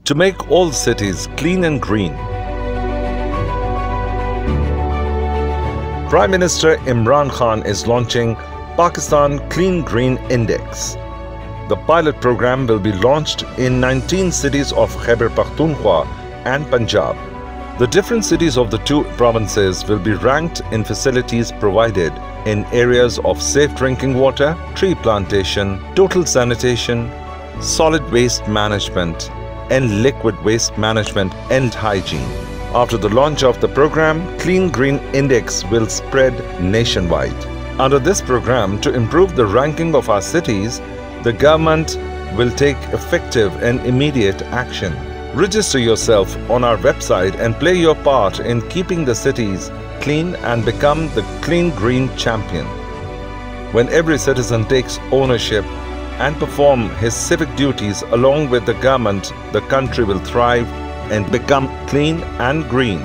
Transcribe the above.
to make all cities clean and green. Prime Minister Imran Khan is launching Pakistan Clean Green Index. The pilot program will be launched in 19 cities of Khyber Pakhtunkhwa and Punjab. The different cities of the two provinces will be ranked in facilities provided in areas of safe drinking water, tree plantation, total sanitation, solid waste management, and liquid waste management and hygiene. After the launch of the program, Clean Green Index will spread nationwide. Under this program, to improve the ranking of our cities, the government will take effective and immediate action. Register yourself on our website and play your part in keeping the cities clean and become the Clean Green champion. When every citizen takes ownership and perform his civic duties along with the government, the country will thrive and become clean and green.